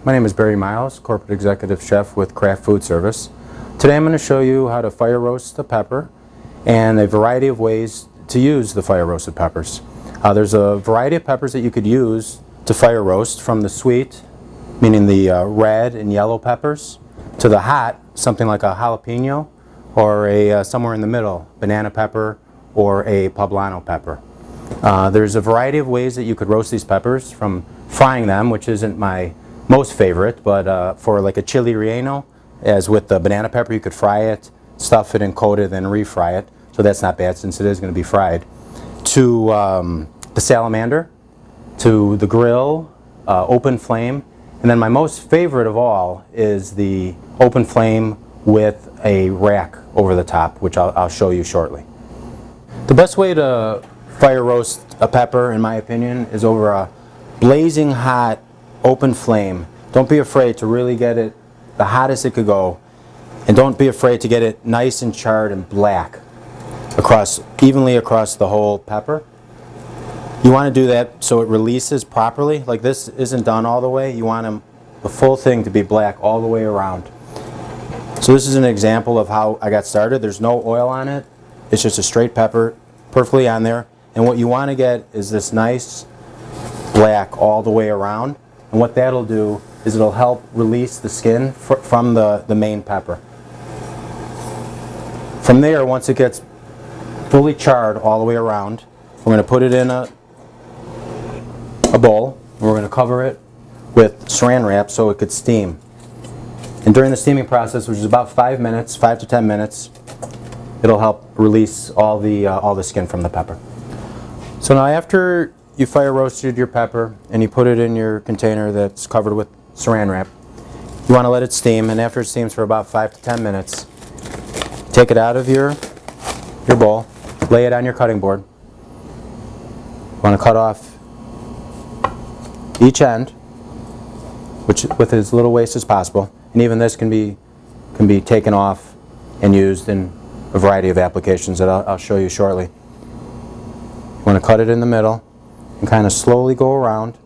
My name is Barry Miles, Corporate Executive Chef with Kraft Foodservice. Today I'm going to show you how to fire roast a pepper and a variety of ways to use the fire roasted peppers. There's a variety of peppers that you could use to fire roast, from the sweet, meaning the red and yellow peppers, to the hot, something like a jalapeno, or a somewhere in the middle, banana pepper or a poblano pepper. There's a variety of ways that you could roast these peppers, from frying them, which isn't my most favorite, but for like a chili relleno, as with the banana pepper, you could fry it, stuff it and coat it, then refry it. So that's not bad since it is going to be fried. To the salamander, to the grill, open flame, and then my most favorite of all is the open flame with a rack over the top, which I'll show you shortly. The best way to fire roast a pepper, in my opinion, is over a blazing hot open flame. Don't be afraid to really get it the hottest it could go, and don't be afraid to get it nice and charred and black evenly across the whole pepper. You want to do that so it releases properly. Like, this isn't done all the way. You want the full thing to be black all the way around. So this is an example of how I got started. There's no oil on it. It's just a straight pepper, perfectly on there. And what you want to get is this nice black all the way around. And what that'll do is it'll help release the skin from the main pepper. From there, once it gets fully charred all the way around, we're going to put it in a bowl, and we're going to cover it with saran wrap so it could steam. And during the steaming process, which is about 5 minutes, 5 to 10 minutes, it'll help release all the skin from the pepper. So now, after you fire roasted your pepper and you put it in your container that's covered with saran wrap, you want to let it steam, and after it steams for about 5 to 10 minutes, take it out of your bowl, lay it on your cutting board. You want to cut off each end, with as little waste as possible, and even this can be taken off and used in a variety of applications that I'll show you shortly. You want to cut it in the middle and kind of slowly go around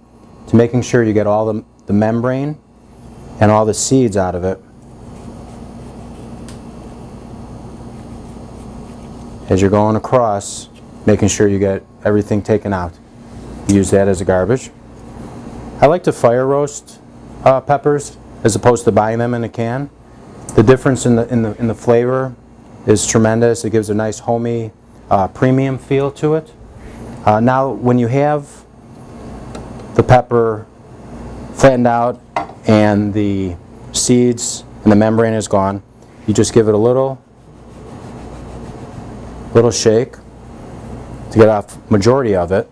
to making sure you get all the membrane and all the seeds out of it. As you're going across, making sure you get everything taken out. Use that as a garbage. I like to fire roast peppers as opposed to buying them in a can. The difference in the flavor is tremendous. It gives a nice homey, premium feel to it. Now, when you have the pepper flattened out and the seeds and the membrane is gone, you just give it a little shake to get off majority of it.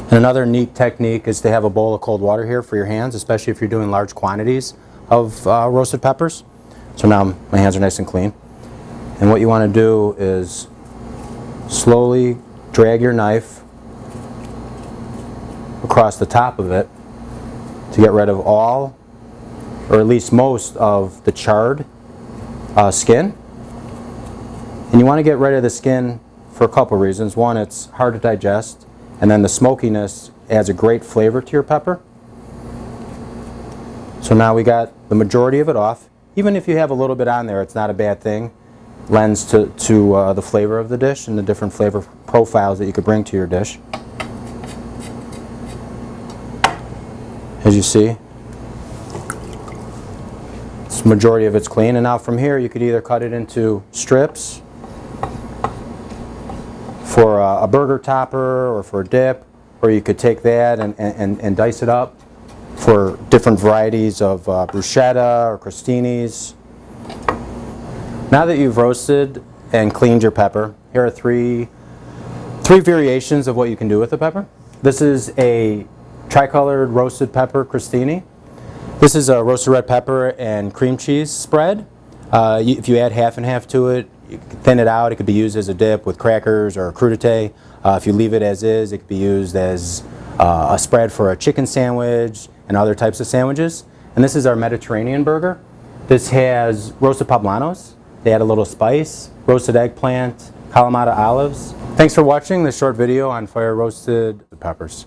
And another neat technique is to have a bowl of cold water here for your hands, especially if you're doing large quantities of roasted peppers. So now my hands are nice and clean. And what you want to do is slowly drag your knife across the top of it to get rid of all, or at least most, of the charred skin. And you want to get rid of the skin for a couple reasons. One, it's hard to digest, and then the smokiness adds a great flavor to your pepper. So now we got the majority of it off. Even if you have a little bit on there, it's not a bad thing. Lends to the flavor of the dish and the different flavor profiles that you could bring to your dish. As you see, the majority of it's clean. And now from here, you could either cut it into strips for a burger topper or for a dip, or you could take that and dice it up for different varieties of bruschetta or crostinis. Now that you've roasted and cleaned your pepper, here are three variations of what you can do with the pepper. This is a tricolored roasted pepper crostini. This is a roasted red pepper and cream cheese spread. If you add half and half to it, you can thin it out. It could be used as a dip with crackers or a crudité. If you leave it as is, it could be used as a spread for a chicken sandwich and other types of sandwiches. And this is our Mediterranean burger. This has roasted poblanos. They add a little spice, roasted eggplant, Kalamata olives. Thanks for watching this short video on fire roasted peppers.